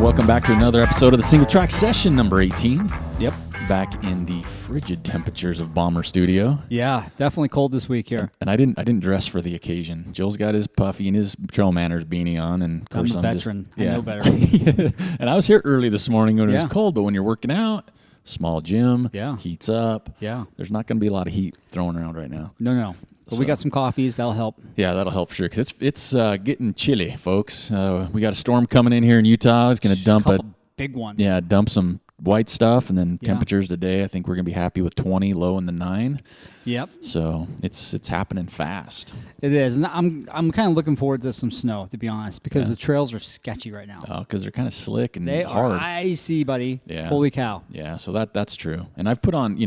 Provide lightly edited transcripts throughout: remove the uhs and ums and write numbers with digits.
welcome back to another episode of the Singletrack Session, number 18. Yep. Back in the frigid temperatures of Bomber Studio. Yeah, definitely cold this week here. And I didn't dress for the occasion. Joel's got his puffy and his TrailManners beanie on, and of course I'm a veteran. I know better. And I was here early this morning when it was cold, but when you're working out, small gym, heats up. Yeah. There's not going to be a lot of heat thrown around right now. No. But we got some coffees. That'll help. Yeah, that'll help for sure, because it's getting chilly, folks. We got a storm coming in here in Utah. It's going to dump big ones. Yeah, dump some white stuff, and then temperatures today, I think we're going to be happy with 20, low in the 9. Yep. So it's happening fast. It is. And I'm kind of looking forward to some snow, to be honest, because the trails are sketchy right now. Oh, because they're kind of slick and they hard. They are icy, buddy. Yeah. Holy cow. Yeah, so that's true. And I've put on,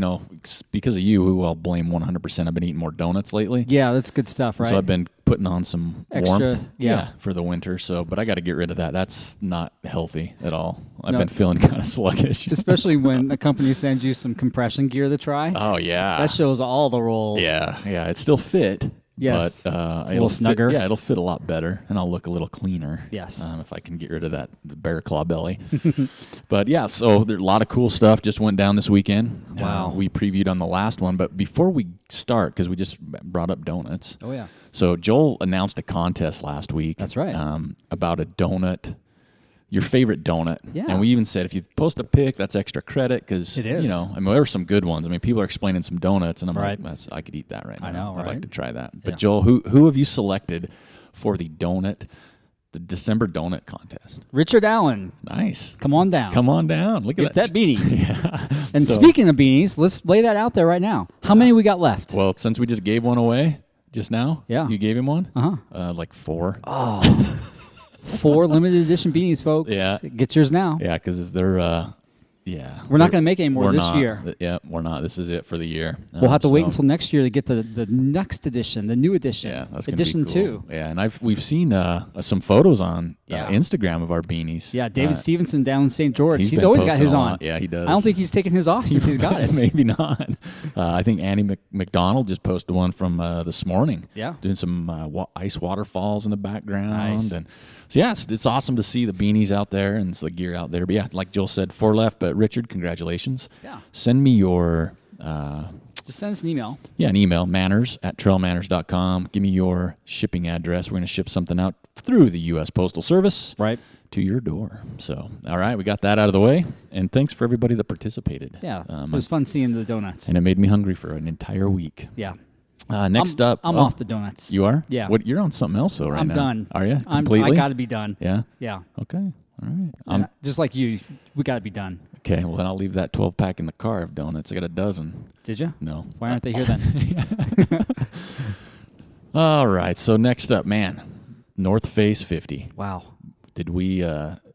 because of you, who I'll blame 100%, I've been eating more donuts lately. Yeah, that's good stuff, right? So I've been putting on some extra warmth for the winter. So, but I got to get rid of that. That's not healthy at all. I've been feeling kind of sluggish. Especially when a company sends you some compression gear to try. Oh, yeah. That shows all the rolls. Yeah, it's still fit. Yes, but it's a little snugger. It'll fit a lot better, and I'll look a little cleaner. Yes, if I can get rid of the bear claw belly. But yeah, so there's a lot of cool stuff just went down this weekend. Wow, we previewed on the last one, but before we start, because we just brought up donuts. Oh yeah. So Joel announced a contest last week. That's right. About a donut. Your favorite donut. Yeah. And we even said if you post a pic, that's extra credit because, it is. there were some good ones. I mean, people are explaining some donuts, and I'm like, I could eat that right now. I know, right? I'd like to try that. But Joel, who have you selected for the December Donut contest? Richard Allen. Nice. Come on down. Look at that. Get that beanie. Yeah. And speaking of beanies, let's lay that out there right now. How many we got left? Well, since we just gave one away just now, you gave him one? Uh-huh. Like 4. Oh. 4 limited edition beanies, folks. Yeah. Get yours now. Yeah, because they're, We're not going to make any more this year. Yeah, we're not. This is it for the year. We'll have to wait until next year to get the next edition, the new edition. Yeah, that's edition be cool. 2. Yeah, and we've seen some photos on Instagram of our beanies. Yeah, David Stevenson down in St. George. He's always got his on. Yeah, he does. I don't think he's taken his off since he's got it. Maybe not. I think Annie McDonald just posted one from this morning. Yeah. Doing some ice waterfalls in the background. Nice. And so, yeah, it's awesome to see the beanies out there and the gear out there. But, yeah, like Joel said, 4 left. But, Richard, congratulations. Yeah. Send me your... just send us an email. Yeah, an email, manners@trailmanners.com. Give me your shipping address. We're going to ship something out through the U.S. Postal Service to your door. So, all right, we got that out of the way. And thanks for everybody that participated. Yeah, it was fun seeing the donuts. And it made me hungry for an entire week. Yeah. Next up. I'm off the donuts. You are? Yeah. You're on something else, though, right now. I'm done. Are you? Completely? I got to be done. Yeah? Yeah. Okay. All right. Just like you, we got to be done. Okay, well, then I'll leave that 12-pack in the car of donuts. I got a dozen. Did you? No. Why aren't they here then? All right, so next up, North Face 50. Wow. Did we...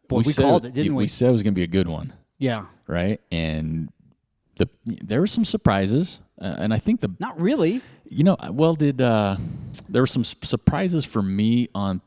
we called it, didn't we? We said it was going to be a good one. Yeah. Right? And there were some surprises, and I think Not really. There were some surprises for me on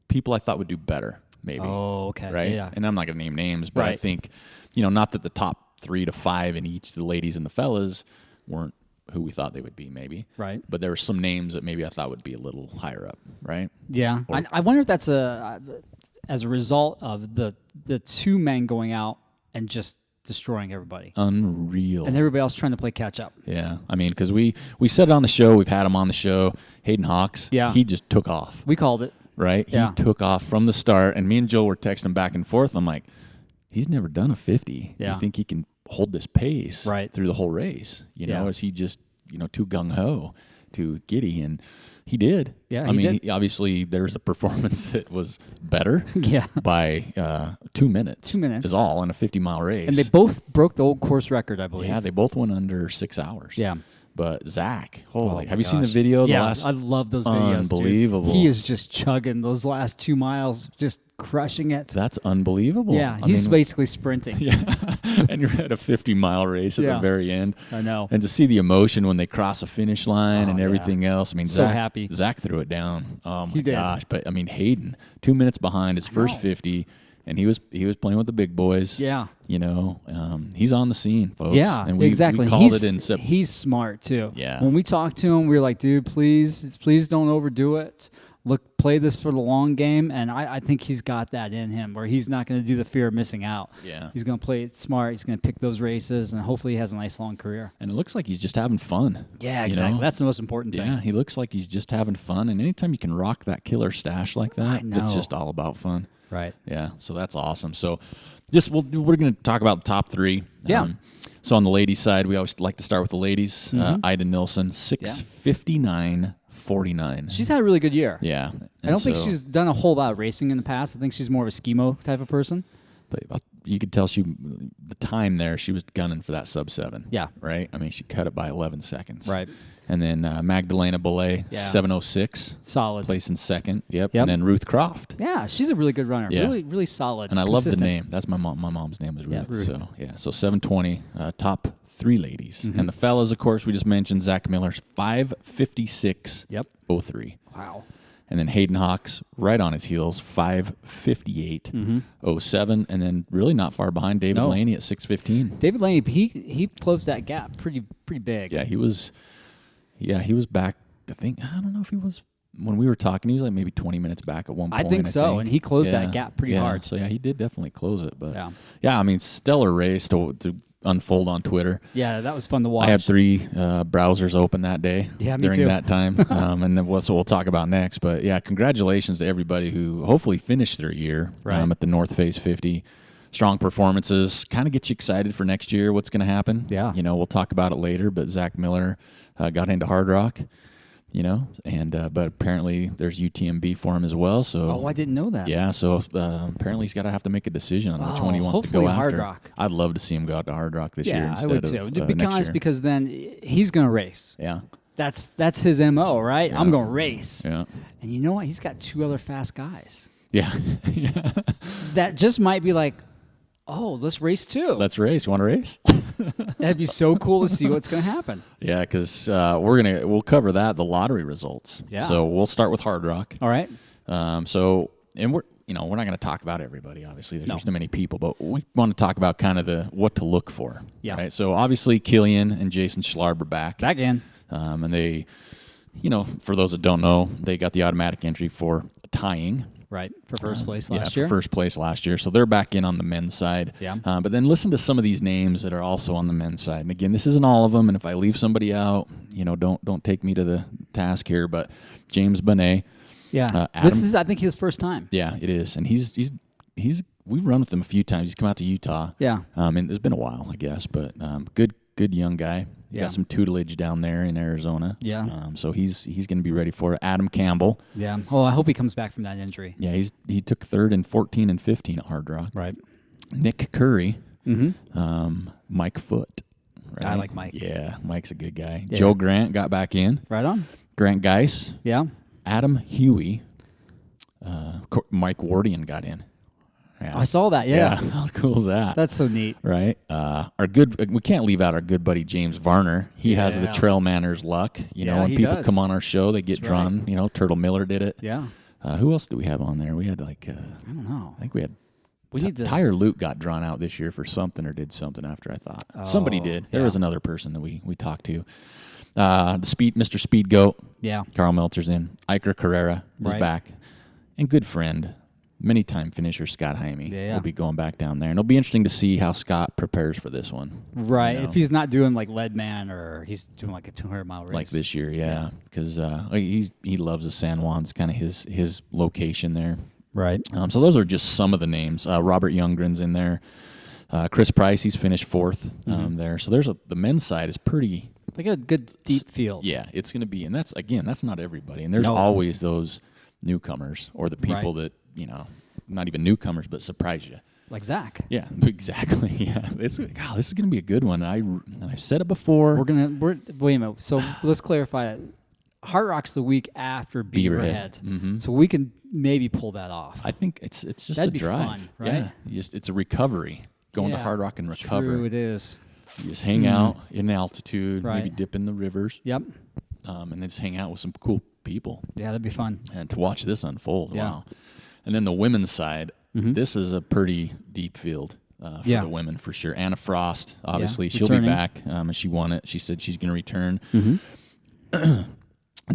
people I thought would do better, maybe. Oh, okay. Right? Yeah. And I'm not going to name names, but I think, not that the top 3 to 5 in each, the ladies and the fellas, weren't who we thought they would be, maybe. Right. But there were some names that maybe I thought would be a little higher up, right? Yeah. I wonder if that's as a result of the 2 men going out and just destroying everybody. Unreal. And everybody else trying to play catch up. Yeah. I mean, because we said it on the show. We've had him on the show. Hayden Hawks. Yeah. He just took off. We called it. Right? Yeah. He took off from the start. And me and Joel were texting back and forth. I'm like, he's never done a 50. Yeah. You think he can hold this pace through the whole race? Is he just, too gung-ho, too giddy? And he did. Yeah, I mean, obviously, there's a performance that was better by 2 minutes. 2 minutes. Is all in a 50-mile race. And they both broke the old course record, I believe. Yeah, they both went under 6 hours. Yeah. But Zach, have you seen the video? Yeah, I love those videos. Unbelievable. Dude. He is just chugging those last 2 miles, just crushing it. That's unbelievable. Yeah, he's basically sprinting. Yeah, and you're at a 50-mile race at the very end. I know. And to see the emotion when they cross a finish line and everything else. I mean, so happy. Zach threw it down. Oh, my he did. gosh. But, I mean, Hayden, 2 minutes behind his first 50. And he was playing with the big boys. Yeah. You know, he's on the scene, folks. Yeah, and exactly. We called it in September. He's smart, too. Yeah. When we talked to him, we were like, dude, please don't overdo it. Look, play this for the long game. And I think he's got that in him where he's not going to do the fear of missing out. Yeah. He's going to play it smart. He's going to pick those races, and hopefully he has a nice long career. And it looks like he's just having fun. Yeah, exactly. You know? That's the most important thing. Yeah, he looks like he's just having fun. And anytime you can rock that killer stash like that, it's just all about fun. Right. Yeah, so that's awesome. So we're going to talk about the top 3. Yeah. So on the ladies' side, we always like to start with the ladies. Ida Nilsson, 6:59.49. She's had a really good year. Yeah. I don't think she's done a whole lot of racing in the past. I think she's more of a skimo type of person. But you could tell the time there, she was gunning for that sub-7. Yeah. Right? I mean, she cut it by 11 seconds. Right. And then Magdalena Belay, 7:06. Solid. Placing second. Yep. And then Ruth Croft. Yeah, she's a really good runner. Yeah. Really, really solid. And I love the name. That's my mom. My mom's name was Ruth. Ruth. So 7:20, top 3 ladies. And the fellas, of course, we just mentioned Zach Miller's 5:56.03. Wow. And then Hayden Hawks right on his heels, 5:58.07. And then really not far behind David Laney at 6:15. David Laney, he closed that gap pretty big. Yeah, he was back. I don't know if he was, when we were talking, he was like maybe 20 minutes back at one point. I think so, and he closed that gap pretty hard. So, he did definitely close it. But, yeah, I mean, stellar race to unfold on Twitter. Yeah, that was fun to watch. I had 3 browsers open that day during that time, and then what we'll talk about next. But, yeah, congratulations to everybody who hopefully finished their year at the North Face 50. Strong performances, kind of get you excited for next year, what's going to happen. Yeah. You know, we'll talk about it later, but Zach Miller got into Hardrock, you know, and but apparently there's UTMB for him as well. So I didn't know that. Yeah, so apparently he's got to have to make a decision on which one he wants to go after. Hardrock. I'd love to see him go out to Hardrock this year instead I would too. Because then he's going to race. Yeah. That's his MO, right? Yeah. I'm going to race. Yeah. And you know what? He's got 2 other fast guys. Yeah. That just might be like, oh, let's race too. Let's race. You want to race? That'd be so cool to see what's going to happen. Yeah, because we'll cover the lottery results. Yeah. So we'll start with Hardrock. All right. And we're not going to talk about everybody. Obviously, there's just too many people, but we want to talk about kind of what to look for. Yeah. Right. So obviously, Killian and Jason Schlarb are back. Back in. And they, for those that don't know, they got the automatic entry for tying. Right, for first place last year. For first place last year. So they're back in on the men's side. Yeah. But then listen to some of these names that are also on the men's side. And again, this isn't all of them. And if I leave somebody out, don't take me to the task here. But James Bonet. Yeah. Adam, this is, I think, his first time. Yeah, it is. And we've run with him a few times. He's come out to Utah. Yeah. And it's been a while, I guess. But good young guy. Yeah. Got some tutelage down there in Arizona. Yeah. So he's going to be ready for it. Adam Campbell. Yeah. Oh, I hope he comes back from that injury. Yeah, he took 3rd in 14 and 15 at Hardrock. Right. Nick Curry. Mm-hmm. Mike Foote. Right? I like Mike. Yeah, Mike's a good guy. Yeah. Joe Grant got back in. Right on. Grant Geis. Yeah. Adam Huey. Mike Wardian got in. Yeah. I saw that, yeah. How cool is that? That's so neat. Right? We can't leave out our good buddy James Varner. He has the TrailManners luck. When people come on our show, they get drawn. Right. Turtle Miller did it. Yeah. Who else do we have on there? We had I don't know. I think we had Tyre Luke got drawn out this year for something or did something after, I thought. Somebody did. There was another person that we talked to. Mr. Speed Goat. Yeah. Carl Meltzer's in. Iker Carrera is back. And good friend, many-time finisher Scott Jaime will be going back down there. And it'll be interesting to see how Scott prepares for this one. Right. If he's not doing like Leadman or he's doing like a 200-mile race. Like this year, yeah. Because he loves the San Juan's kind of his location there. Right. So those are just some of the names. Robert Youngren's in there. Chris Price, he's finished 4th there. So the men's side is pretty... Like a good deep field. Yeah, it's going to be. And that's not everybody. And there's always those newcomers or the people that, not even newcomers, but surprise you. Like Zach. Yeah, exactly. Yeah, this is going to be a good one. I've said it before. Wait a minute. So let's clarify that. Hardrock's the week after Beaverhead. Mm-hmm. So we can maybe pull that off. I think it's just That'd a drive. Be fun, right? Yeah, it's a recovery. Going to Hardrock and recover. True, it is. You just hang out in altitude, maybe dip in the rivers. Yep. And then just hang out with some cool people. Yeah, that'd be fun. And to watch this unfold. Yeah. Wow. And then the women's side, this is a pretty deep field for the women for sure. Anna Frost, obviously, she'll be back. She won it. She said she's going to return.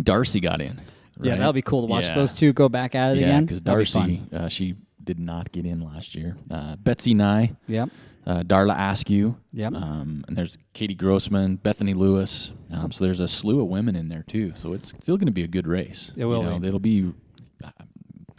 Darcy got in. Right? Yeah, that'll be cool to watch those two go back at it again. Yeah, because Darcy, she did not get in last year. Betsy Nye. Yep. Darla Askew. Yep. And there's Katie Grossman, Bethany Lewis. So there's a slew of women in there too. So it's still going to be a good race. It will be. It'll be,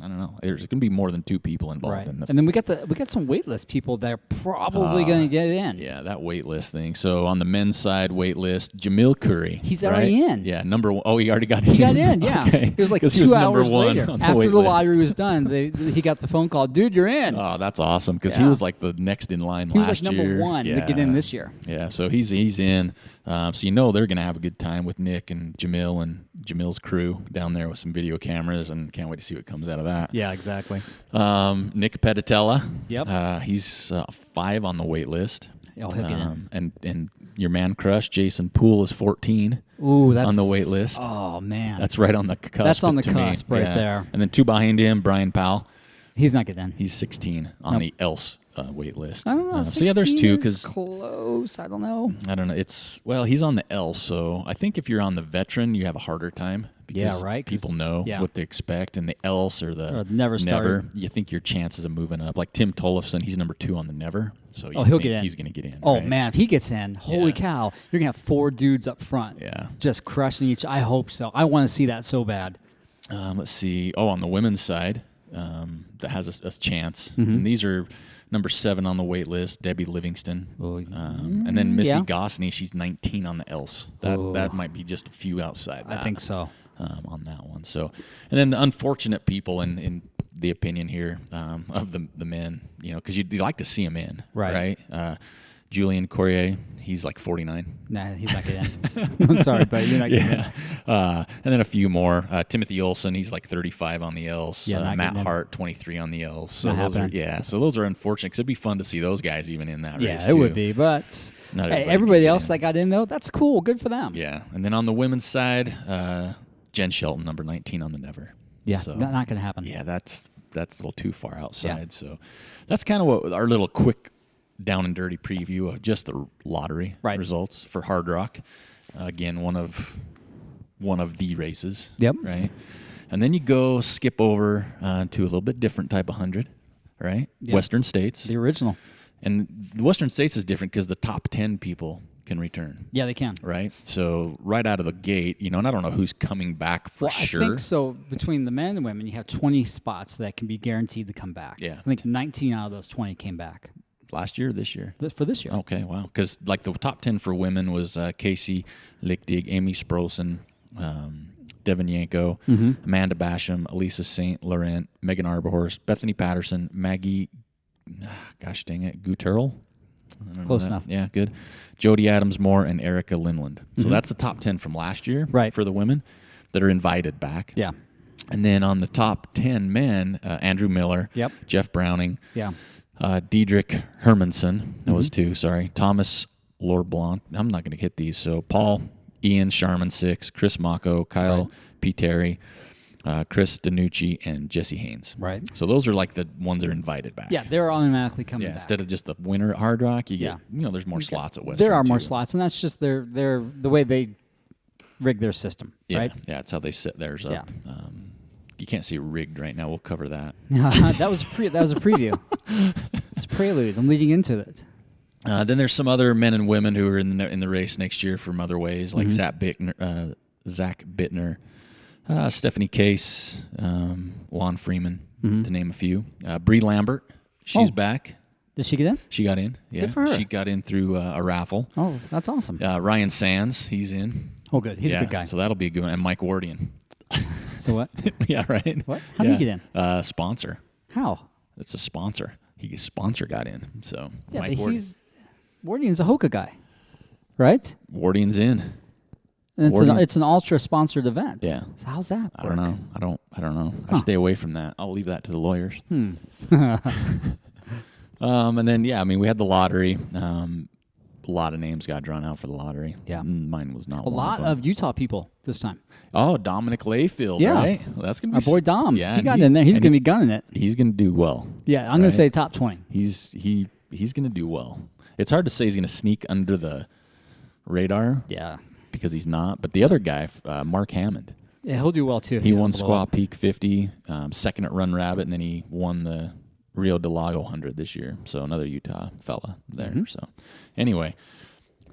I don't know. There's going to be more than 2 people involved in the. And then we got some wait list people that are probably going to get in. Yeah, that wait list thing. So on the men's side wait list, Jamil Curry. He's already in. Yeah, number 1. Oh, he already got in. He got in. Yeah. Okay. It was like 2 hours later after the lottery was done. He got the phone call. Dude, you're in. Oh, that's awesome because he was like the next in line last year. He was like number 1 to get in this year. Yeah, so he's in. So they're going to have a good time with Nick and Jamil and Jamil's crew down there with some video cameras, and can't wait to see what comes out of that. Yeah, exactly. Nick Peditella. Yep. He's 5 on the wait list. Oh, he'll get in. And your man crush, Jason Poole, is 14. Ooh, that's on the wait list. Oh man, that's right on the cusp. That's on the cusp right there. And then 2 behind him, Brian Powell. He's not getting in. He's 16 on the else wait list. I don't know. So yeah, there's 2 because close. I don't know. He's on the L. So I think if you're on the veteran, you have a harder time. Because people know what they expect, and the else or the never, you think your chances of moving up. Like Tim Tollefson, he's number 2 on the never. So he'll get in. He's going to get in. Oh right? man, if he gets in, holy cow, you're gonna have 4 dudes up front. Yeah, just crushing each. I hope so. I want to see that so bad. Let's see. Oh, on the women's side, that has a chance, and these are number 7 on the wait list, Debbie Livingston. And then Missy Gosney, she's 19 on the else. That might be just a few outside that. I think so. On that one. So, and then the unfortunate people in the opinion here of the men, because you'd like to see them in, right? Julian Courier, he's like 49. Nah, he's not getting in. I'm sorry, but you're not getting in. And then a few more. Timothy Olson, he's like 35 on the L's. Matt Hart, 23 on the L's. So those are unfortunate because it'd be fun to see those guys even in that race. Yeah, it would be. But everybody else that got in, though, that's cool. Good for them. Yeah. And then on the women's side, Jen Shelton, number 19 on the never. Yeah, so, not going to happen. Yeah, that's a little too far outside. Yeah. So that's kind of what our little quick down and dirty preview of just the lottery results for Hardrock. Again, one of the races. Yep. Right. And then you skip over to a little bit different type of 100, right? Yep. Western States. The original. And the Western States is different because the top 10 people can return. Yeah, they can. Right? So right out of the gate, and I don't know who's coming back for sure. I think so. Between the men and women, you have 20 spots that can be guaranteed to come back. Yeah. I think 19 out of those 20 came back. Last year or this year? For this year. Okay, wow. Because like the top 10 for women was Casey Lichtig, Amy Sproulson, Devin Yanko, Amanda Basham, Elisa St. Laurent, Megan Arborhorst, Bethany Patterson, Maggie, gosh dang it, Guterl. Close enough. Yeah, good. Jody Adams-Moore and Erica Linland. So that's the top 10 from last year for the women that are invited back. Yeah. And then on the top 10 men, Andrew Miller, Jeff Browning, Diedrich Hermanson, that was 2, sorry, Thomas Lorblanc, I'm not going to hit these, so Paul, Ian Sharman 6, Chris Mocco, Kyle P. Terry, Chris DiNucci, and Jesse Haynes. Right. So those are like the ones that are invited back. Yeah, they're automatically coming back. Instead of just the winner at Hard Rock, you get, there's more slots at Western. There are more slots, and that's just their the way they rig their system, right? Yeah, that's how they set theirs up. Yeah. You can't see rigged right now. We'll cover that. That was a preview. It's a prelude. I'm leading into it. Then there's some other men and women who are in the race next year from other ways, like Zach Bittner, Stephanie Case, Lon Freeman, to name a few. Bree Lambert, she's back. Did she get in? She got in. Yeah, good for her. She got in through a raffle. Oh, that's awesome. Ryan Sands, he's in. Oh, good. He's a good guy. So that'll be a good one. And Mike Wardian. So what? Yeah, right. What? How did he get in? Sponsor. How? It's a sponsor. Sponsor got in. So yeah, Mike Wardian's a Hoka guy, right? Wardian's in. And it's an ultra sponsored event. Yeah. So how's that work? I don't know. I don't know. I stay away from that. I'll leave that to the lawyers. And then we had the lottery. a lot of names got drawn out for the lottery. Yeah. Mine was not A one lot of of Utah people this time. Oh, Dominic Layfield, Yeah. right? Well, that's gonna be Our boy Dom. Yeah, he got in there. He's going to be gunning it. He's gonna do well. Yeah, I'm going to say top 20. He's gonna do well. It's hard to say he's gonna sneak under the radar. Yeah. Because he's not. But the other guy, Mark Hammond. Yeah, he'll do well, too. if He doesn't won blow Squaw up. Peak 50, second at Run Rabbit, and then he won the Rio del Lago 100 this year. So another Utah fella there. So anyway,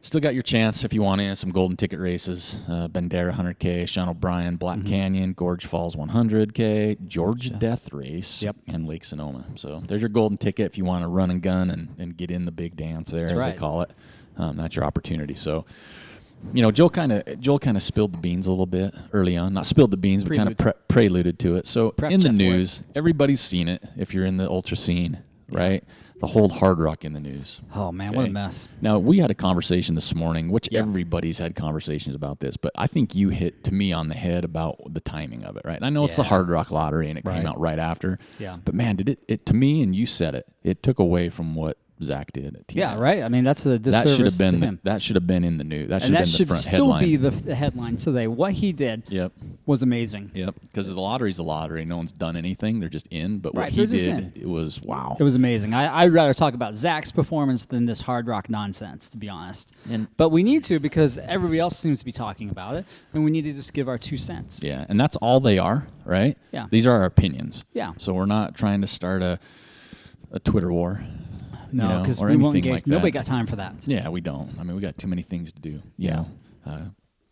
still got your chance if you want in some golden ticket races. Bandera 100K, Sean O'Brien, Black Canyon, Gorge Falls 100K, Georgia Death Race, and Lake Sonoma. So there's your golden ticket if you want to run and gun and get in the big dance there, as they call it. That's your opportunity. So, you know, Joel kind of spilled the beans a little bit early on. Not spilled the beans, but kind of preluded to it. So in the news, everybody's seen it if you're in the ultra scene, right? The whole Hardrock in the news. Oh, man, what a mess. Now, we had a conversation this morning, which everybody's had conversations about this, but I think you hit to me on the head about the timing of it, right? And I know it's the Hardrock Lottery, and it came out right after. Yeah. But, man, did it to me, and you said it took away from what Zach did at TNF. Yeah, right. I mean, that's a disservice to him. That should have been in the news. That should and have that been the should front still headline. be the headline today. What he did was amazing. Yep, because the lottery's a lottery. No one's done anything. They're just in. But what Right, he they're just did, it was wow. It was amazing. I'd rather talk about Zach's performance than this Hard Rock nonsense, to be honest. But we need to, because everybody else seems to be talking about it, and we need to just give our 2 cents. Yeah, and that's all they are, right? Yeah. These are our opinions. Yeah. So we're not trying to start a Twitter war. No, because or we won't anything engage. like Nobody that. got time for that. Yeah, we don't. I mean, we got too many things to do. You know,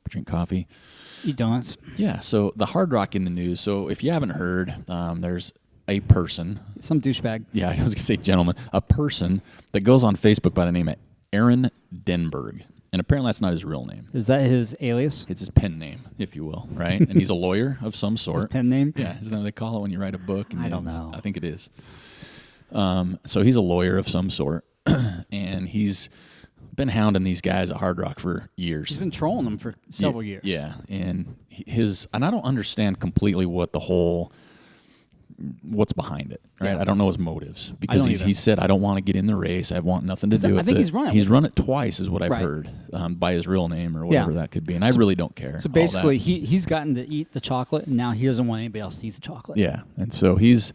drink coffee. Eat donuts. Yeah, so the Hard Rock in the news. So if you haven't heard, there's a person. Some douchebag. Yeah, I was going to say gentleman. A person that goes on Facebook by the name of Aaron Denberg. And apparently that's not his real name. Is that his alias? It's his pen name, if you will, right? And he's a lawyer of some sort. His pen name? Yeah, isn't that what they call it when you write a book? I don't know. I think it is. So he's a lawyer of some sort, and he's been hounding these guys at Hard Rock for years. He's been trolling them for several years. Yeah, and I don't understand completely what's behind it, right? Yeah. I don't know his motives, because he said, I don't want to get in the race. I want nothing to do with it. I think he's run it. He's run it twice, is what I've heard, by his real name or whatever that could be, and I really don't care. So basically, he's gotten to eat the chocolate, and now he doesn't want anybody else to eat the chocolate. Yeah, and so he's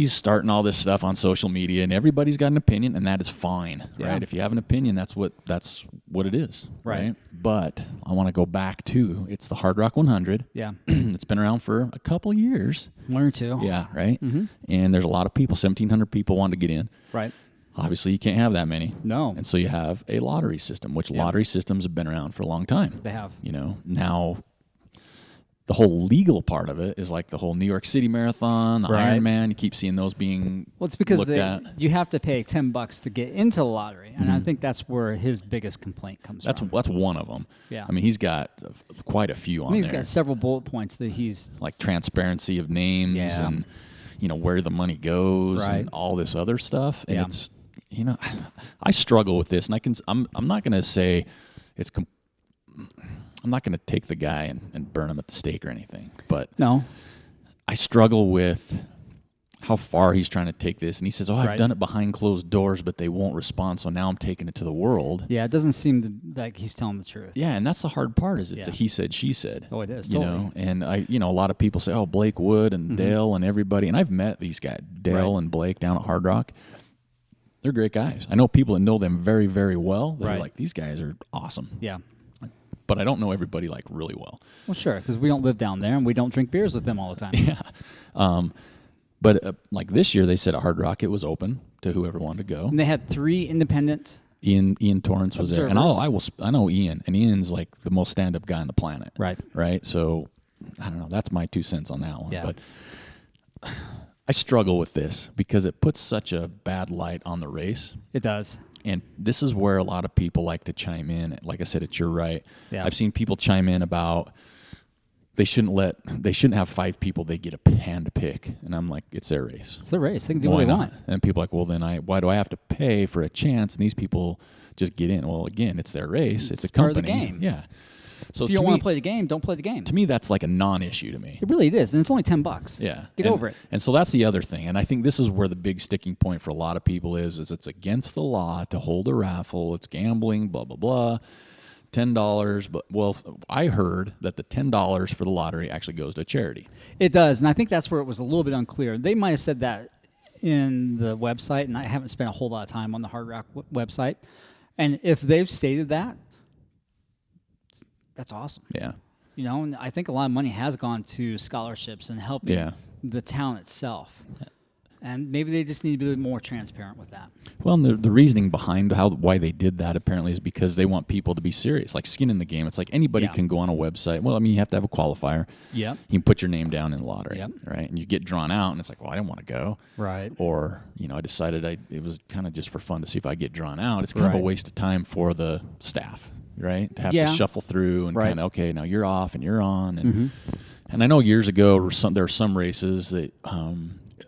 starting all this stuff on social media, and everybody's got an opinion, and that is fine, right? If you have an opinion, that's what it is, right? But I want to go back to, it's the Hard Rock 100. Yeah. It's been around for a couple years. 1 or 2. Yeah, right? Mm-hmm. And there's a lot of people, 1,700 people wanted to get in. Right. Obviously, you can't have that many. No. And so you have a lottery system, which lottery systems have been around for a long time. They have. You know, now the whole legal part of it is like the whole New York City Marathon, the Ironman. You keep seeing those being it's because looked at. You have to pay $10 to get into the lottery, and I think that's where his biggest complaint comes from. That's one of them. Yeah. I mean, he's got quite a few on there. He's got several bullet points that he's like transparency of names and where the money goes and all this other stuff. And it's I struggle with this, and I'm not going to say it's. I'm not going to take the guy and burn him at the stake or anything, but no. I struggle with how far he's trying to take this. And he says, I've done it behind closed doors, but they won't respond, so now I'm taking it to the world. Yeah, it doesn't seem like he's telling the truth. Yeah, and that's the hard part, is it's a he said, she said. Oh, it is, you know, and a lot of people say, Blake Wood and Dale and everybody, and I've met these guys, Dale and Blake down at Hard Rock. They're great guys. I know people that know them very, very well. They're like, these guys are awesome. Yeah. But I don't know everybody like really well. Well, sure, because we don't live down there and we don't drink beers with them all the time. Yeah. But like this year, they said at Hard Rock it was open to whoever wanted to go. And they had 3 independent. Ian Torrance was there, and I know Ian, and Ian's like the most stand-up guy on the planet. Right. So I don't know. That's my 2 cents on that one. Yeah. But I struggle with this because it puts such a bad light on the race. It does. And this is where a lot of people like to chime in. Like I said, it's your right. Yeah. I've seen people chime in about they shouldn't have 5 people they get a hand pick. And I'm like, it's their race. It's their race. They can do what they want. And people are like, well, then why do I have to pay for a chance? And these people just get in. Well, again, it's their race. It's a company. Part of the game. Yeah. So if you don't want to play the game, don't play the game. To me, that's like a non-issue to me. It really is, and it's only $10. Yeah. Get over it. And so that's the other thing. And I think this is where the big sticking point for a lot of people is it's against the law to hold a raffle. It's gambling, blah, blah, blah. $10, but I heard that the $10 for the lottery actually goes to charity. It does, and I think that's where it was a little bit unclear. They might have said that in the website, and I haven't spent a whole lot of time on the Hardrock website. And if they've stated that, that's awesome. Yeah. You know, and I think a lot of money has gone to scholarships and helping the town itself. And maybe they just need to be a little more transparent with that. Well, and the reasoning behind why they did that apparently is because they want people to be serious, like skin in the game. It's like anybody can go on a website. Well, I mean, you have to have a qualifier. Yeah. You can put your name down in the lottery, Yep. right? And you get drawn out, and it's like, well, I didn't want to go. Right. Or, I decided it was kind of just for fun to see if I get drawn out. It's kind of a waste of time for the staff, right? To have to shuffle through and kind of, okay, now you're off and you're on. And and I know years ago there were some races that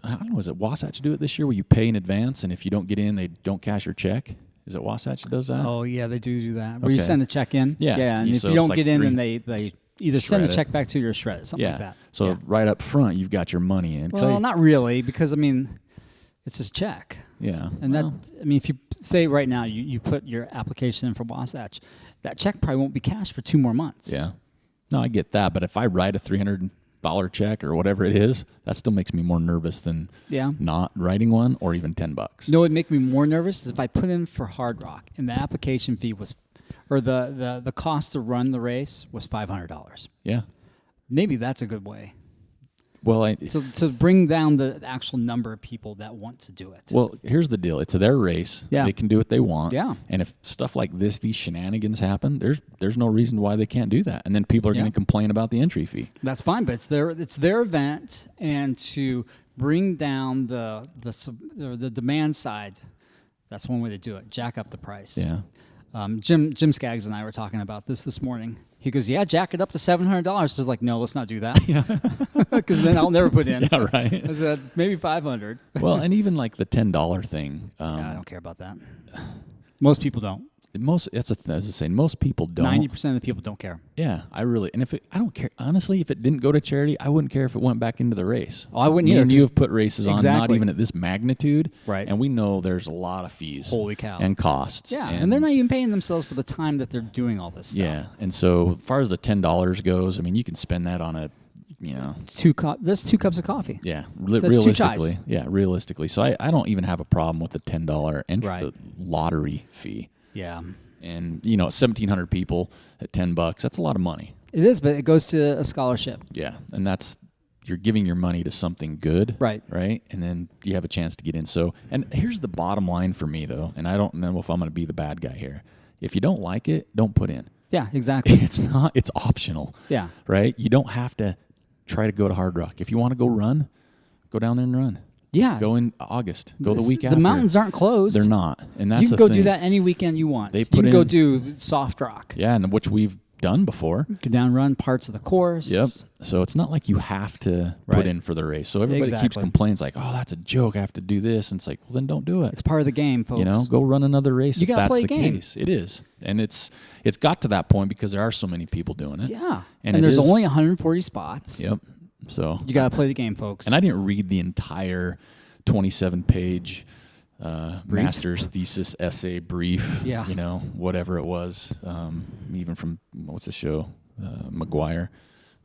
I don't know, is it Wasatch do it this year where you pay in advance and if you don't get in, they don't cash your check? Is it Wasatch that does that? Oh, yeah, they do that. Where you send the check in. Yeah. Yeah, and if you don't get in, then they either send the check back to you or shred it, something like that. So right up front, you've got your money in. Well, not really, because, I mean, it's a check. Yeah. And if you say right now you put your application in for Wasatch, that check probably won't be cashed for 2 more months. Yeah. No, I get that. But if I write a $300 check or whatever it is, that still makes me more nervous than not writing one or even $10. You know what would make me more nervous is if I put in for Hardrock and the application fee was, or the cost to run the race was $500. Yeah. Maybe that's a good way. Well, to bring down the actual number of people that want to do it. Well, here's the deal. It's their race. Yeah. They can do what they want. Yeah. And if stuff like this, these shenanigans happen, there's no reason why they can't do that. And then people are going to complain about the entry fee. That's fine, but it's their event, and to bring down the demand side, that's one way to do it. Jack up the price. Yeah. Jim Skaggs and I were talking about this morning. He goes, yeah, jack it up to $700. I was like, no, let's not do that. Because then I'll never put in. Yeah, right. I said, maybe $500. Well, and even like the $10 thing. I don't care about that. Most people don't. As I was saying, most people don't. 90% of the people don't care. Yeah, I don't care. Honestly, if it didn't go to charity, I wouldn't care if it went back into the race. Oh, I wouldn't either. And you have put races on, not Exactly. even at this magnitude. Right. And we know there's a lot of fees. Holy cow. And costs. Yeah, and they're not even paying themselves for the time that they're doing all this stuff. Yeah, and so as far as the $10 goes, I mean, you can spend that on there's 2 cups of coffee. Yeah, That's realistically. 2 chais. Yeah, realistically. So I don't even have a problem with the $10 entry Right. lottery fee. Yeah. And 1,700 people at $10, that's a lot of money. It is, but it goes to a scholarship. Yeah, and you're giving your money to something good. Right. Right? And then you have a chance to get in. So, and here's the bottom line for me, though, and I don't know if I'm going to be the bad guy here. If you don't like it, don't put in. Yeah, exactly. It's optional. Yeah. Right? You don't have to try to go to Hardrock. If you want to go run, go down there and run. Yeah. Go in August. Go the week after. The mountains aren't closed. They're not. And that's you can the go thing. do that any weekend you want. You can go do soft rock. Yeah, and which we've done before. Go down, run parts of the course. Yep. So it's not like you have to put in for the race. So everybody keeps complaining, like, oh, that's a joke. I have to do this. And it's like, well, then don't do it. It's part of the game, folks. Go run another race if gotta that's play the a game. case. It is. And it's got to that point because there are so many people doing it. Yeah. And there's only 140 spots. Yep. So you got to play the game, folks. And I didn't read the entire 27-page master's thesis essay brief. Yeah. Whatever it was. Even from, what's the show? McGuire.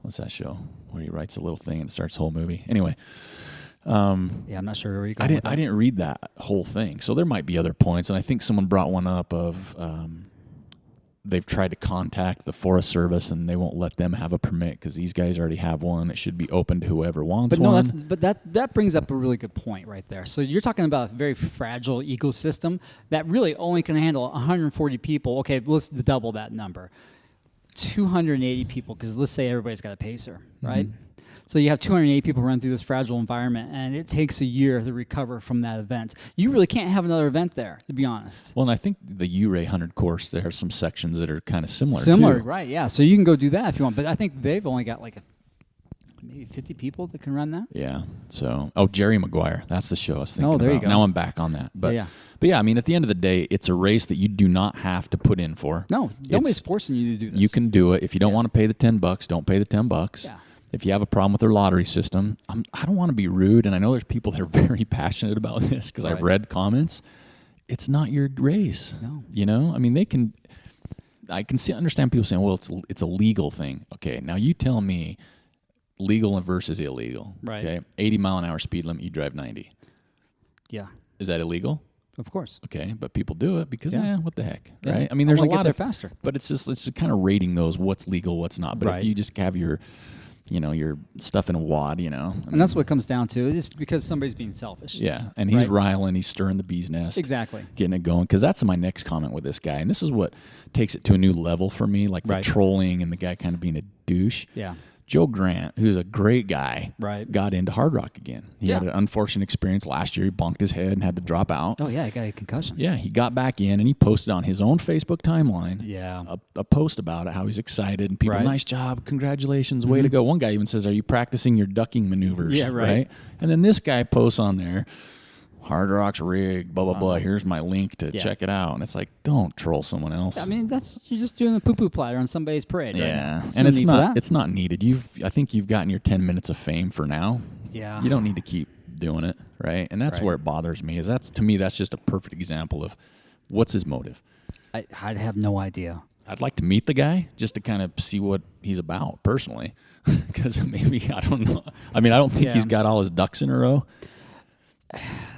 What's that show? Where he writes a little thing and it starts the whole movie. Anyway. I'm not sure where you're going. I didn't read that whole thing. So there might be other points. And I think someone brought one up of they've tried to contact the Forest Service and they won't let them have a permit because these guys already have one. It should be open to whoever wants one. But that brings up a really good point right there. So you're talking about a very fragile ecosystem that really only can handle 140 people. Okay, let's double that number. 280 people, because let's say everybody's got a pacer, right? Mm-hmm. So you have 280 people run through this fragile environment, and it takes a year to recover from that event. You really can't have another event there, to be honest. Well, and I think the U-Ray 100 course, there are some sections that are kind of similar, too. Similar, right, yeah. So you can go do that if you want. But I think they've only got like maybe 50 people that can run that. Yeah. So, Jerry Maguire. That's the show I was thinking Oh, there about. you go. Now I'm back on that. But yeah, I mean, at the end of the day, it's a race that you do not have to put in for. No, nobody's forcing you to do this. You can do it. If you don't want to pay the $10, don't pay the $10. Yeah. If you have a problem with their lottery system, I don't want to be rude, and I know there's people that are very passionate about this because I've read comments. It's not your race. No. You know? I mean, I can understand people saying, well, it's a legal thing. Okay, now you tell me legal versus illegal. Right. Okay, 80-mile-an-hour speed limit, you drive 90. Yeah. Is that illegal? Of course. Okay, but people do it because, what the heck, Yeah. right? I mean, there's a lot there of faster. but it's just kind of rating those what's legal, what's not. But if you just have your stuff in a wad, and that's what it comes down to. It's because somebody's being selfish. Yeah, and he's riling, he's stirring the bee's nest. Exactly. Getting it going. Because that's my next comment with this guy. And this is what takes it to a new level for me, like the trolling and the guy kind of being a douche. Yeah. Joe Grant, who's a great guy, got into hard rock again. He had an unfortunate experience last year. He bonked his head and had to drop out. Oh, yeah, he got a concussion. Yeah, he got back in and he posted on his own Facebook timeline a post about it, how he's excited. And people, nice job, congratulations, way to go. One guy even says, are you practicing your ducking maneuvers? Yeah, right. And then this guy posts on there, Hard Rock's rigged, blah, blah, blah. Here's my link to check it out. And it's like, don't troll someone else. I mean, you're just doing a poo-poo platter on somebody's parade. Yeah, right? and it's not needed. I think you've gotten your 10 minutes of fame for now. Yeah. You don't need to keep doing it, right? And that's where it bothers me. To me, that's just a perfect example of what's his motive. I'd have no idea. I'd like to meet the guy just to kind of see what he's about personally, because maybe, I don't know. I mean, I don't think he's got all his ducks in a row.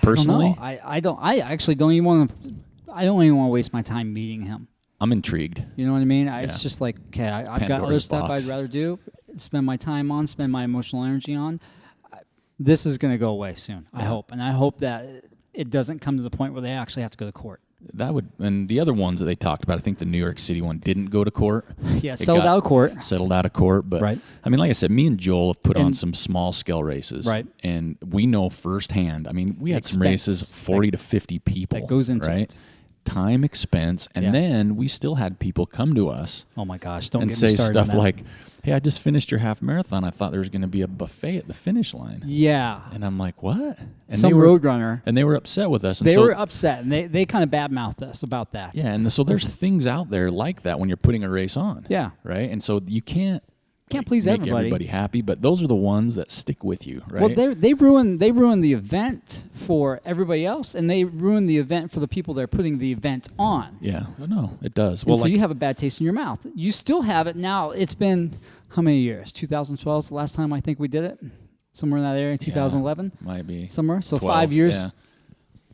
Personally, I don't. I actually don't even want to. I don't even want to waste my time meeting him. I'm intrigued. You know what I mean? It's just like, okay, I've got other stuff box. I'd rather do, spend my time on, spend my emotional energy on. This is going to go away soon. I hope, and I hope that it doesn't come to the point where they actually have to go to court. That would, and the other ones that they talked about, I think the New York City one didn't go to court. Yeah, settled out of court. Settled out of court. But, I mean, like I said, me and Joel have put on some small scale races. Right. And we know firsthand. I mean, we had some races, 40 to 50 people. That goes into it. Time, expense, and then we still had people come to us. Oh my gosh! Don't and get me say started stuff like, "Hey, I just finished your half marathon. I thought there was going to be a buffet at the finish line." Yeah. And I'm like, "What?" And some roadrunner. And they were upset with us. And they were upset, and they kind of badmouthed us about that. Yeah, and so there's things out there like that when you're putting a race on. Yeah. Right, and so you can't please make everybody happy, but those are the ones that stick with you, right? Well, they ruin the event for everybody else, and they ruin the event for the people that are putting the event on. Yeah, no, it does. Well, so you have a bad taste in your mouth. You still have it now. It's been how many years? 2012 is the last time I think we did it. Somewhere in that area, 2011. Might be somewhere. So 12, 5 years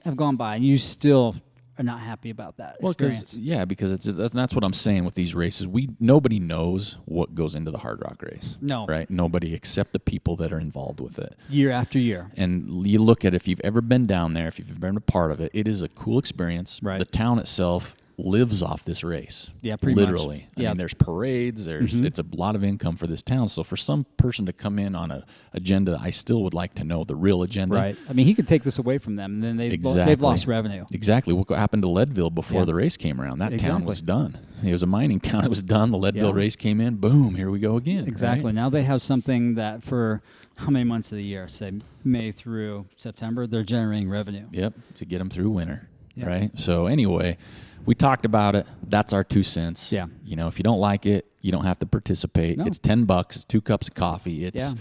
have gone by, and you still are not happy about that experience. Because that's what I'm saying with these races. Nobody knows what goes into the Hard Rock race. No. Right? Nobody except the people that are involved with it. Year after year. And you look at, if you've ever been down there, if you've been a part of it, it is a cool experience. Right. The town itself lives off this race. Yeah, pretty much. Literally. I mean, there's parades, it's a lot of income for this town. So for some person to come in on a agenda, I still would like to know the real agenda. Right. I mean, he could take this away from them, and then they've lost revenue. Exactly. What happened to Leadville before the race came around? That town was done. It was a mining town. It was done. The Leadville race came in. Boom, here we go again. Exactly. Right? Now they have something that for how many months of the year? Say May through September, they're generating revenue. Yep, to get them through winter. Yep. Right? So anyway, we talked about it. That's our 2 cents. Yeah. You know, if you don't like it, you don't have to participate. No. It's $10. It's 2 cups of coffee. It's,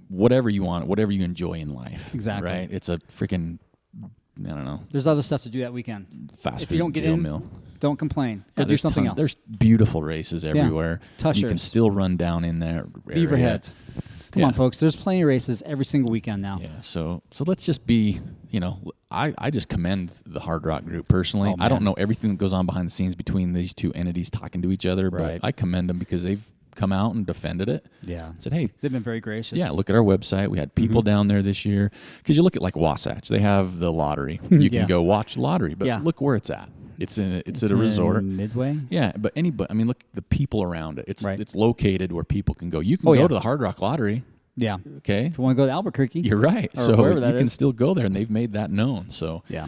whatever you want, whatever you enjoy in life. Exactly. Right? It's a freaking, I don't know. There's other stuff to do that weekend. Fast if food you don't get deal in, mill. Don't complain. Go do something else. There's beautiful races everywhere. Tushers. You can still run down in there. Beaverheads. Come on, folks. There's plenty of races every single weekend now. Yeah. So let's just be, I just commend the Hard Rock group personally. I don't know everything that goes on behind the scenes between these two entities talking to each other, but I commend them because they've come out and defended it. Yeah. Said, hey. They've been very gracious. Yeah, look at our website. We had people down there this year. Because you look at like Wasatch. They have the lottery. You can go watch the lottery, but look where it's at. It's at a resort. Midway? Yeah, but I mean, look at the people around it. It's located where people can go. You can go to the Hard Rock Lottery. Yeah. Okay. If you want to go to Albuquerque. You're right. Or so wherever that you can still go there, and they've made that known. So yeah.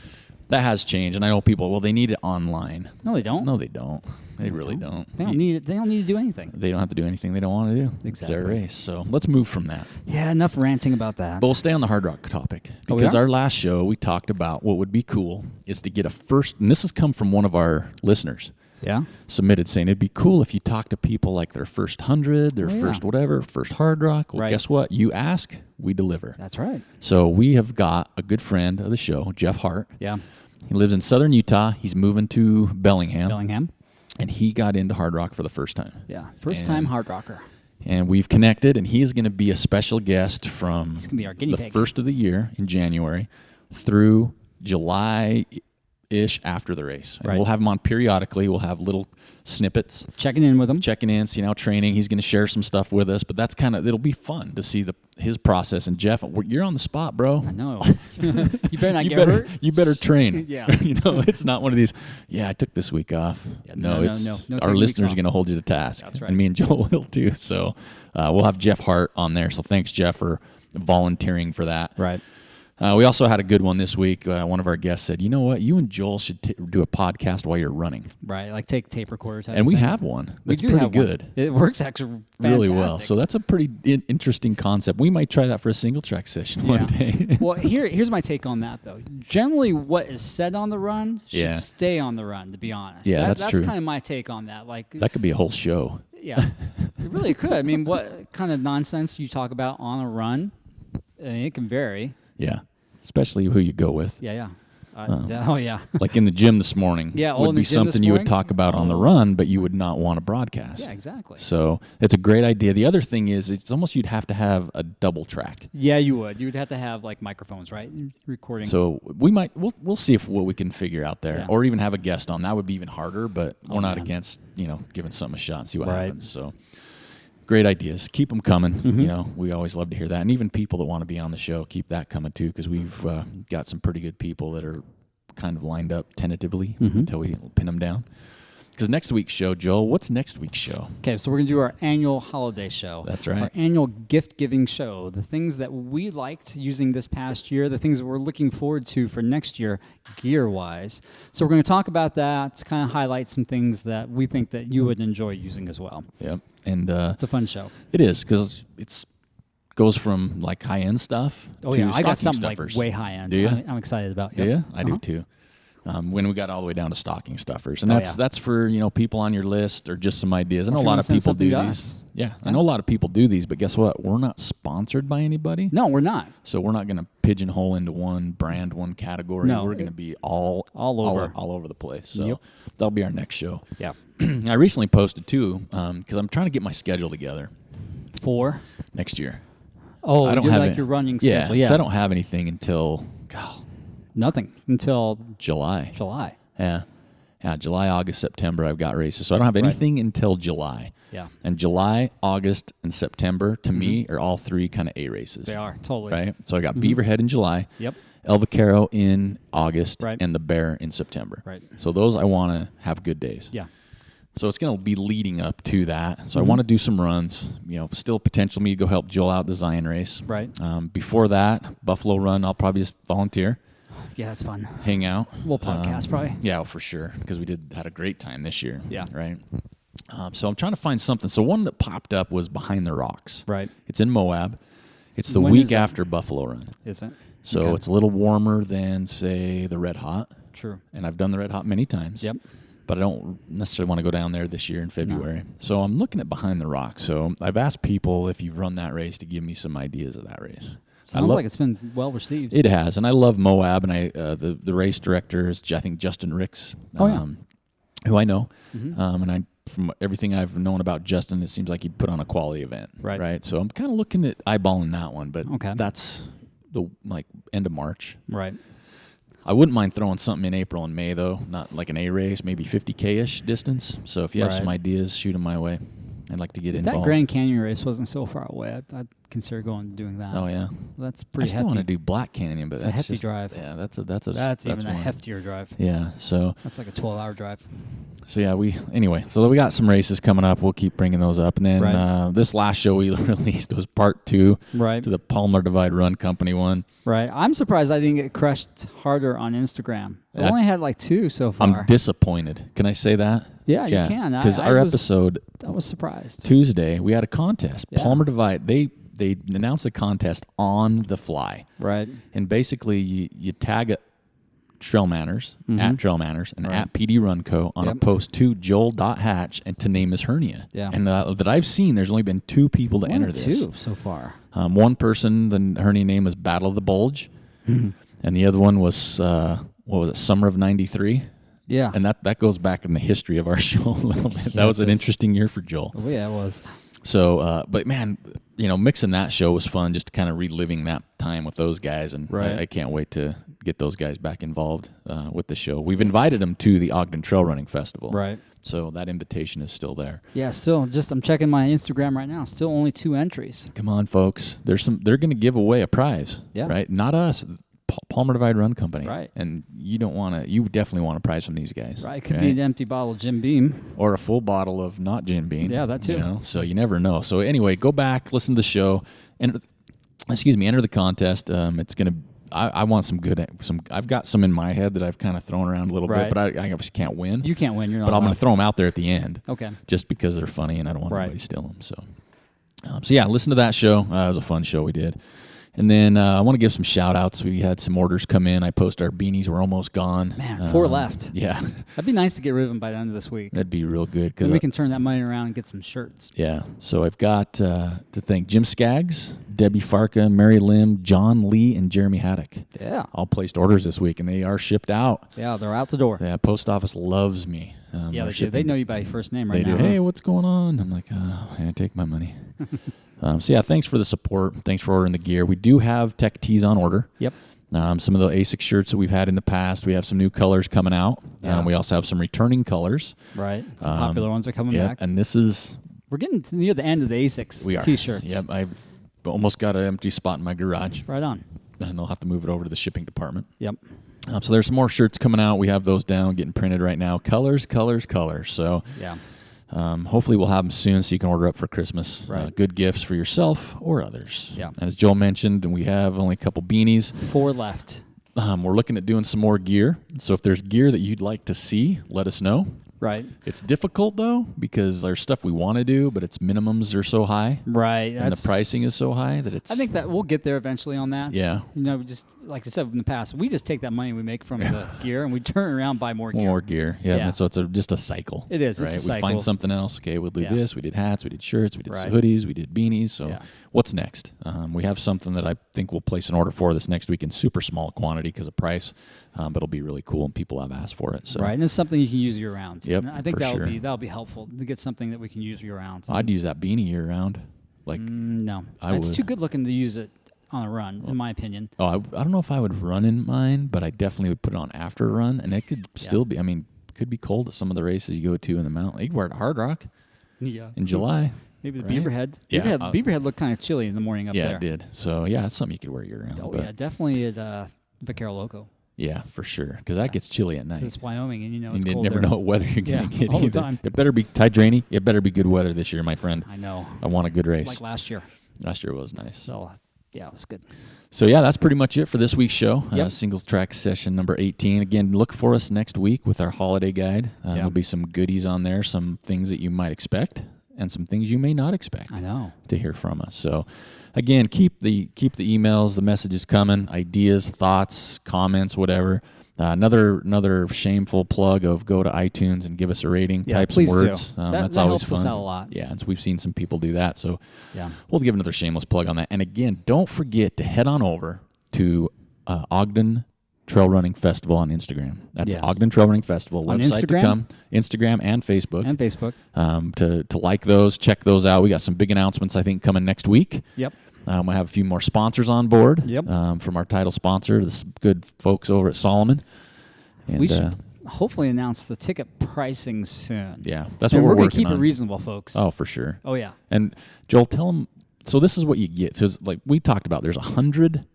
that has changed. And I know people, well, they need it online. No, they don't. No, they don't. They really don't. They don't need it. They don't need to do anything. They don't have to do anything they don't want to do. Exactly. It's their race. So let's move from that. Yeah, enough ranting about that. But we'll stay on the hard rock topic Oh, because we are? our last show we talked about what would be cool is to get a first, and this has come from one of our listeners. Yeah. Submitted saying it'd be cool if you talk to people like their first 100, their first whatever, first hard rock. Well, guess what? You ask, we deliver. That's right. So we have got a good friend of the show, Jeff Hart. Yeah. He lives in southern Utah. He's moving to Bellingham. And he got into hard rock for the first time. Yeah. First time hard rocker. And we've connected, and he's going to be a special guest from He's gonna be our guinea the pig. first of the year in January through July-ish after the race. And Right. we'll have him on periodically. We'll have little snippets, Checking in with him. checking in, seeing how training. He's going to share some stuff with us, but that's it'll be fun to see his process. And Jeff, you're on the spot, bro. I know. You better not get hurt. You better train. Yeah. It's not one of these, I took this week off. Yeah, no, no our taking weeks listeners are off. going to hold you to task. That's right. And me and Joel will too. So we'll have Jeff Hart on there. So thanks, Jeff, for volunteering for that. Right. We also had a good one this week. One of our guests said, you know what? You and Joel should do a podcast while you're running. Right. Like take tape recorder type And we thing. have one. We That's do pretty have one. good. It works actually Really fantastic. well. So that's a pretty interesting concept. We might try that for a single track session one day. Well, here's my take on that, though. Generally, what is said on the run should stay on the run, to be honest. Yeah, that's true. That's kind of my take on that. Like, That could be a whole show. yeah, it really could. I mean, what kind of nonsense you talk about on a run, I mean, it can vary. Yeah. Especially who you go with. Yeah. Oh, yeah. Like in the gym this morning. Yeah, would in be the gym this something you would morning? talk about on the run, but you would not want to broadcast. Yeah, exactly. So it's a great idea. The other thing is, it's almost you'd have to have a double track. Yeah, you would. You would have to have like microphones, right? Recording. So we'll see what we can figure out there, or even have a guest on. That would be even harder, but we're not against giving something a shot and see what happens. So great ideas. Keep them coming. Mm-hmm. We always love to hear that. And even people that want to be on the show, keep that coming too, because we've got some pretty good people that are kind of lined up tentatively until we pin them down. Because next week's show, Joel, what's next week's show? Okay, so we're going to do our annual holiday show. That's right. Our annual gift-giving show. The things that we liked using this past year, the things that we're looking forward to for next year, gear-wise. So we're going to talk about that, to kind of highlight some things that we think that you would enjoy using as well. Yep. And It's a fun show. it is, because it's goes from like high-end stuff Oh, to yeah. I got stocking something stuffers. like way high-end. Do you? I'm excited about. Do Yep. you? I do too. When we got all the way down to stocking stuffers, and Oh, that's for people on your list or just some ideas. I know Or a if you lot wanna of send people something do to these. us. Yeah, I know a lot of people do these, but guess what? We're not sponsored by anybody, No, we're not. so we're not going to pigeonhole into one brand, one category. No, We're going to be all over the place. So Yep. that'll be our next show. Yeah. I recently posted too, because I'm trying to get my schedule together For? next year. Oh, I don't you're have like it. your running Yeah, schedule. Yeah. 'cause I don't have anything until Nothing until July. July. Yeah, July, August, September, I've got races. So I don't have anything until July. Yeah. And July, August, and September, to me, are all three kind of A races. They are, totally. Right? So I got Beaverhead in July, Yep. El Vaquero in August, Right. and the Bear in September. Right. So those I want to have good days. Yeah. So it's going to be leading up to that. So I want to do some runs, still potential me to go help Joel out the Zion race. Right. Before that, Buffalo Run, I'll probably just volunteer. Yeah, that's fun. Hang out. We'll podcast probably. Yeah, for sure, because we had a great time this year. Yeah. Right. So I'm trying to find something. So one that popped up was Behind the Rocks. Right. It's in Moab. It's the When is week that? after Buffalo Run. Is it? So Okay. it's a little warmer than, say, the Red Hot. True. And I've done the Red Hot many times. Yep. But I don't necessarily want to go down there this year in February. So I'm looking at Behind the Rocks. So I've asked people, if you've run that race, to give me some ideas of that race. Sounds like it's been well received. It has, and I love Moab, and the race director is, I think, Justin Ricks, who I know, and from everything I've known about Justin, it seems like he'd put on a quality event, right? So I'm kind of looking at eyeballing that one, but that's the end of March, right? I wouldn't mind throwing something in April and May, though, not like an A race, maybe 50K-ish distance. So if you have some ideas, shoot them my way. I'd like to get If involved. that Grand Canyon race wasn't so far away, I'd consider going and doing that. Oh yeah, that's pretty. I still want to do Black Canyon, but It's that's a hefty just, drive. Yeah, that's even one. a heftier drive. Yeah, so that's like a 12-hour drive. So yeah, we got some races coming up. We'll keep bringing those up, and then this last show we released was part 2 to the Palmer Divide Run Company one. Right. I'm surprised I didn't get crushed harder on Instagram. I only had like 2 so far. I'm disappointed. Can I say that? Yeah, you can. Because our episode, I was surprised. Tuesday, we had a contest. Yeah. Palmer Divide, they announced the contest on the fly. Right. And basically, you tag TrailManners, at TrailManners, and at PD Run Co. on a post to Joel.Hatch and to name his hernia. Yeah. And that I've seen, there's only been 2 people to enter this. 2 so far. One person, the hernia name was Battle of the Bulge, and the other one was, what was it, Summer of 93? Yeah. And that goes back in the history of our show a little bit. That was an interesting year for Joel. Oh, yeah, it was. So, but man, mixing that show was fun, just kind of reliving that time with those guys, and I can't wait to get those guys back involved with the show. We've invited them to the Ogden Trail Running Festival. Right. So that invitation is still there. Yeah, still. I'm checking my Instagram right now. Still only 2 entries. Come on, folks. They're going to give away a prize. Yeah. Right? Not us. Palmer Divide Run Company. Right. And you definitely want a prize from these guys. Right. It could be an empty bottle of Jim Beam. Or a full bottle of not Jim Beam. Yeah, that too. So you never know. So anyway, go back, listen to the show, enter the contest. It's going to, I want I've got some in my head that I've kind of thrown around a little bit, but I obviously can't win. You can't win. You're not. But I'm going to throw them out there at the end. Okay. Just because they're funny and I don't want anybody to steal them. So yeah, listen to that show. It was a fun show we did. And then I want to give some shout-outs. We had some orders come in. I posted our beanies were almost gone. Man, 4 left. Yeah. That'd be nice to get rid of them by the end of this week. That'd be real good. Then we can turn that money around and get some shirts. Yeah. So I've got to thank Jim Skaggs, Debbie Farka, Mary Lim, John Lee, and Jeremy Haddock. Yeah. All placed orders this week, and they are shipped out. Yeah, they're out the door. Yeah, post office loves me. Yeah, they do. They know you by first name right now. They do. Hey, what's going on? I'm like, take my money. So yeah, thanks for the support. Thanks for ordering the gear. We do have tech tees on order. Yep. Some of the ASIC shirts that we've had in the past. We have some new colors coming out. Yeah. We also have some returning colors. Right. Some popular ones are coming back. And we're getting near the end of the ASICs t-shirts. Yep. I've almost got an empty spot in my garage. Right on. And I'll have to move it over to the shipping department. Yep. So there's some more shirts coming out. We have those down, getting printed right now. Colors. So yeah. Hopefully we'll have them soon so you can order up for Christmas. Right. Good gifts for yourself or others. Yeah. And as Joel mentioned, we have only a couple beanies. 4 left. We're looking at doing some more gear. So if there's gear that you'd like to see, let us know. Right. It's difficult, though, because there's stuff we want to do, but its minimums are so high. Right. And the pricing is so high that it's... I think that we'll get there eventually on that. Yeah. Just like I said in the past, we just take that money we make from the gear and we turn around and buy more gear. More gear. Yeah. And so it's just a cycle. It is. Right? It's a cycle. We find something else. Okay, we'll do this. We did hats. We did shirts. We did hoodies. We did beanies. So what's next? We have something that I think we'll place an order for this next week in super small quantity because of price, but it'll be really cool and people have asked for it. So. Right. And it's something you can use year round. Yep. And I think that'll be helpful to get something that we can use year round. I'd use that beanie year round. No. It's too good looking to use it on a run, in my opinion. Oh, I don't know if I would run in mine, but I definitely would put it on after a run, and it could still be. I mean, could be cold at some of the races you go to in the mountain. You can wear it at Hardrock. Yeah. In July. Maybe the Beaverhead. Yeah. Beaverhead looked kind of chilly in the morning up there. Yeah, it did. So yeah, it's something you could wear year round. Oh yeah, definitely at Vaquero Loco. Yeah, for sure, because that gets chilly at night. It's Wyoming, and it's cold. You never know what weather you're going to get all either. The time. It better be Drainey. It better be good weather this year, my friend. I know. I want a good race. Like last year. Last year was nice. So yeah, it was good. So yeah, that's pretty much it for this week's show. Singletrack Session number 18. Again, look for us next week with our holiday guide. There'll be some goodies on there, some things that you might expect, and some things you may not expect. I know. To hear from us. So again, keep the emails, the messages coming, ideas, thoughts, comments, whatever. Another shameful plug of go to iTunes and give us a rating. Type some words. That's always helps fun. us out a lot. Yeah, and so we've seen some people do that. So we'll give another shameless plug on that. And again, don't forget to head on over to Ogden Trail Running Festival on Instagram. That's Ogden Trail Running Festival on website Instagram? to come. Instagram and Facebook. To like those, check those out. We got some big announcements I think coming next week. Yep. We have a few more sponsors on board. Yep. From our title sponsor, the good folks over at Solomon. And hopefully announce the ticket pricing soon. Yeah, that's and what we're going to working keep on. it reasonable, folks. Oh, for sure. Oh, yeah. And Joel, tell them. So this is what you get. So like we talked about, there's 100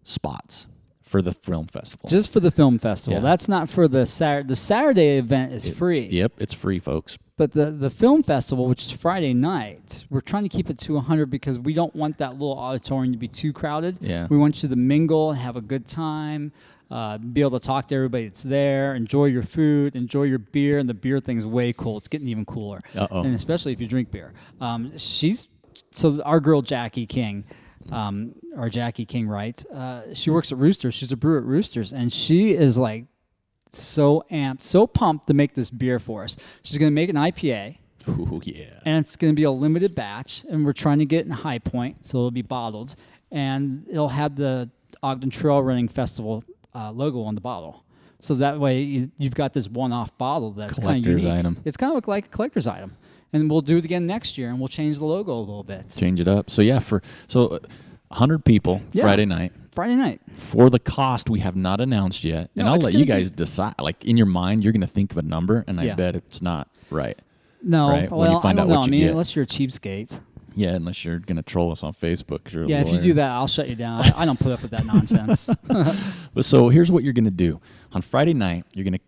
spots for the film festival. Just for the film festival. Yeah. That's not for the Saturday. The Saturday event is free. Yep, it's free, folks. But the film festival, which is Friday night, we're trying to keep it to 100 because we don't want that little auditorium to be too crowded. Yeah. We want you to mingle, have a good time, be able to talk to everybody that's there, enjoy your food, enjoy your beer, and the beer thing's way cool. It's getting even cooler. Uh-oh. And especially if you drink beer. So our girl Jackie King, or Jackie King Wright, she works at Roosters. She's a brewer at Roosters, and she is like so amped, so pumped to make this beer for us. She's going to make an IPA. Ooh, yeah. And it's going to be a limited batch, and we're trying to get it in High Point, so it'll be bottled, and it'll have the Ogden Trail Running Festival logo on the bottle. So that way you've got this one-off bottle that's kind of unique. Collector's item. It's kind of like a collector's item. And we'll do it again next year, and we'll change the logo a little bit. Change it up. So yeah, 100 people Friday night. Friday night. For the cost we have not announced yet. No, and I'll it's let gonna you guys decide. Like in your mind, you're going to think of a number, and I bet it's not right. No, right? well, When you find I out don't know. what I you mean, get. unless you're a cheapskate. Yeah, unless you're going to troll us on Facebook. 'Cause you're a Yeah, if you lawyer. do that, I'll shut you down. I don't put up with that nonsense. But so here's what you're going to do. On Friday night, you're going to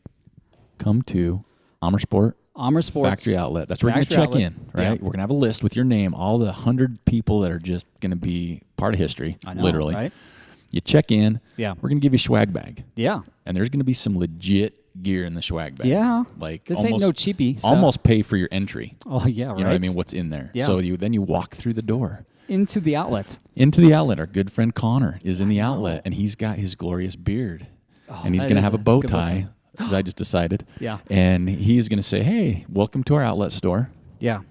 come to Amersport Factory Outlet. That's where you're going to check in, right? Yeah. We're going to have a list with your name, all the 100 people that are just going to be part of history, I know, literally. right? You check in. Yeah. We're going to give you a swag bag. Yeah. And there's going to be some legit gear in the swag bag. Yeah. Like This ain't no cheapie stuff. Almost pay for your entry. Oh, yeah, right. You know what I mean? What's in there. Yeah. So then you walk through the door. Into the outlet. Into the outlet. Our good friend Connor is in the outlet, and he's got his glorious beard. Oh, And he's that going to is have a bow good tie, looking. as I just decided. Yeah. And he's going to say, hey, welcome to our outlet store. Yeah.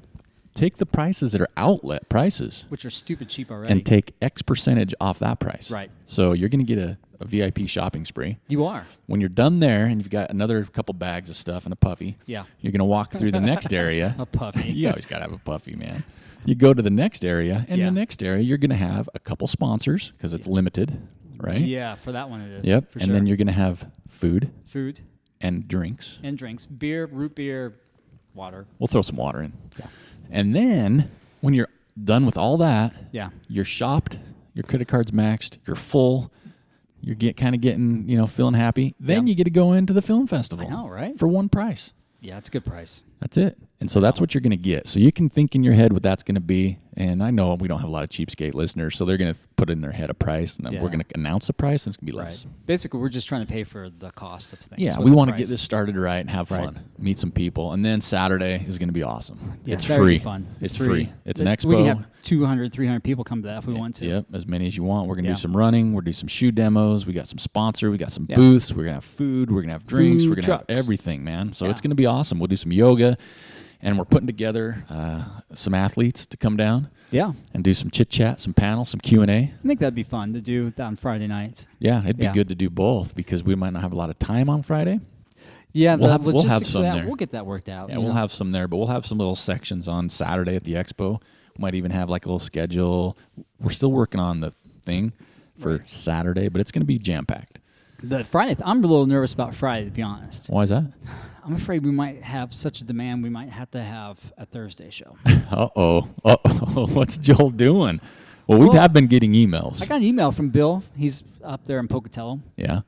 Take the prices that are outlet prices Which are stupid cheap already. and take X percentage off that price. Right. So you're going to get a VIP shopping spree. You are. When you're done there and you've got another couple bags of stuff and a puffy, Yeah. you're going to walk through the next area. A puffy. You always got to have a puffy, man. You go to the next area, and the next area, you're going to have a couple sponsors because it's limited, right? Yeah, for that one it is. Yep. For And sure. then you're going to have food Food and drinks. and drinks. Beer, root beer, water. We'll throw some water in. Yeah. And then when you're done with all that, Yeah. you're shopped, your credit card's maxed, you're full, you're getting, feeling happy. Then you get to go into the film festival. I know, right? For one price. Yeah, it's a good price. That's it. And so that's what you're going to get. So you can think in your head what that's going to be. And I know we don't have a lot of cheapskate listeners, so they're going to put in their head a price, and then we're going to announce a price, and it's going to be less. Right. Basically, we're just trying to pay for the cost of things. Yeah, with we the want to price. get this started right and have fun, meet some people. And then Saturday is going to be awesome. Yeah, it's Saturday's free. Fun. It's free. It's an expo. We can have 200, 300 people come to that if we want to. Yep, as many as you want. We're going to Yeah. do some running. We're going to do some shoe demos. We got some sponsor. We got some booths. We're going to have food. We're going to have drinks. We're going to have everything, man. So it's going to be awesome. We'll do some yoga. And we're putting together some athletes to come down. Yeah. And do some chit-chat, some panel, some Q&A. I think that'd be fun to do that on Friday nights. Yeah, it'd be good to do both because we might not have a lot of time on Friday. Yeah, we'll the have logistics some of that, there. we'll get that worked out. Yeah, we'll have some there, but we'll have some little sections on Saturday at the expo. We might even have like a little schedule. We're still working on the thing for Saturday, but it's going to be jam-packed. The Friday, I'm a little nervous about Friday, to be honest. Why is that? I'm afraid we might have such a demand, we might have to have a Thursday show. Uh-oh. What's Joel doing? Well, we have been getting emails. I got an email from Bill. He's up there in Pocatello. Yeah.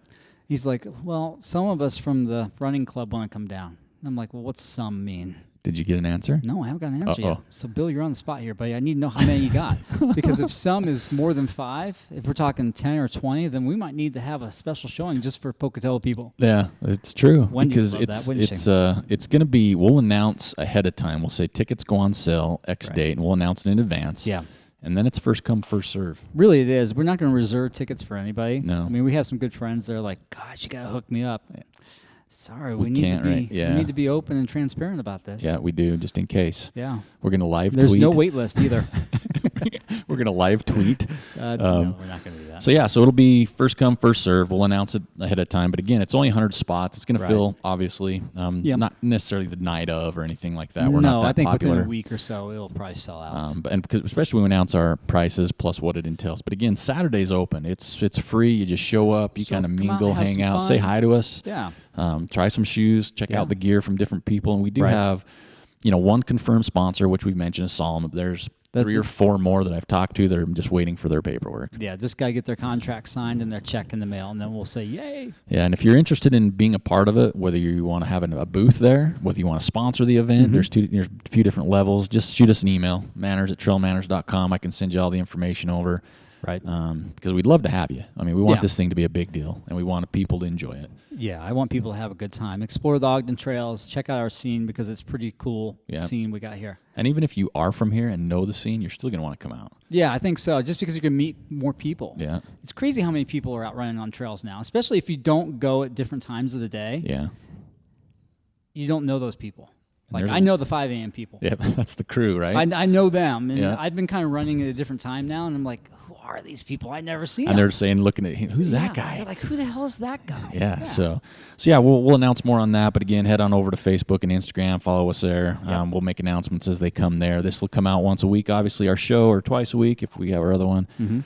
He's like, well, some of us from the running club want to come down. And I'm like, well, what's some mean? Did you get an answer? No, I haven't got an answer yet. So, Bill, you're on the spot here, buddy. I need to know how many you got. Because if some is more than 5, if we're talking 10 or 20, then we might need to have a special showing just for Pocatello people. Yeah, it's true. Wendy because would love that, wouldn't it's going to be, we'll announce ahead of time. We'll say tickets go on sale X date, and we'll announce it in advance. Yeah. And then it's first come, first serve. Really, it is. We're not going to reserve tickets for anybody. No. I mean, we have some good friends that are like, God, you got to hook me up. Yeah. Sorry, we need can't, to be. right? Yeah. We need to be open and transparent about this. Yeah, we do, just in case. Yeah. We're going to live There's tweet. no wait list either. We're going to live tweet. No, we're not going to do that. So it'll be first come, first serve. We'll announce it ahead of time. But again, it's only 100 spots. It's going to fill, obviously. Not necessarily the night of or anything like that. We're not that I think popular. within a week or so, it'll probably sell out. And because especially when we announce our prices plus what it entails. But again, Saturday's open. It's free. You just show up. You kind of mingle, hang out, say hi to us. Yeah. Try some shoes. Check out the gear from different people. And we do have, one confirmed sponsor, which we've mentioned is Solomon. There's 3 or 4 more that I've talked to that are just waiting for their paperwork. Yeah, just got to get their contract signed and their check in the mail, and then we'll say, yay. Yeah, and if you're interested in being a part of it, whether you want to have a booth there, whether you want to sponsor the event, there's a few different levels. Just shoot us an email, manners@trailmanners.com. I can send you all the information over. Right. Because we'd love to have you. I mean, we want this thing to be a big deal, and we want people to enjoy it. Yeah, I want people to have a good time. Explore the Ogden trails. Check out our scene because it's pretty cool scene we got here. And even if you are from here and know the scene, you're still going to want to come out. Yeah, I think so. Just because you can meet more people. Yeah. It's crazy how many people are out running on trails now, especially if you don't go at different times of the day. Yeah. You don't know those people. Like, I know the 5 a.m. people. Yeah, that's the crew, right? I know them. And I've been kind of running at a different time now, and I'm like, who are these people? I never see them. And they're saying, looking at him, who's that guy? They're like, who the hell is that guy? Yeah. So we'll announce more on that. But again, head on over to Facebook and Instagram. Follow us there. We'll make announcements as they come there. This will come out once a week, obviously, our show, or twice a week if we have our other one. Mm-hmm.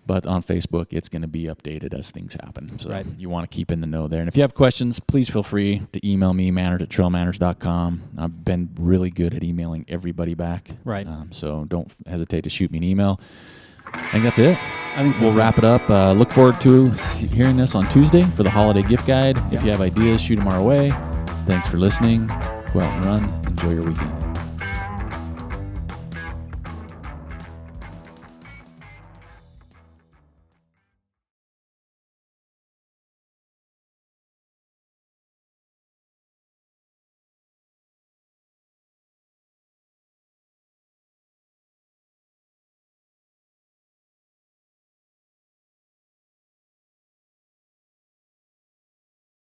But on Facebook, it's going to be updated as things happen. So you want to keep in the know there. And if you have questions, please feel free to email me, manners@trailmanners.com. I've been really good at emailing everybody back. Right. So don't hesitate to shoot me an email. I think that's it. I think so. We'll wrap it up. Look forward to hearing this on Tuesday for the holiday gift guide. If you have ideas, shoot them our way. Thanks for listening. Go out and run. Enjoy your weekend.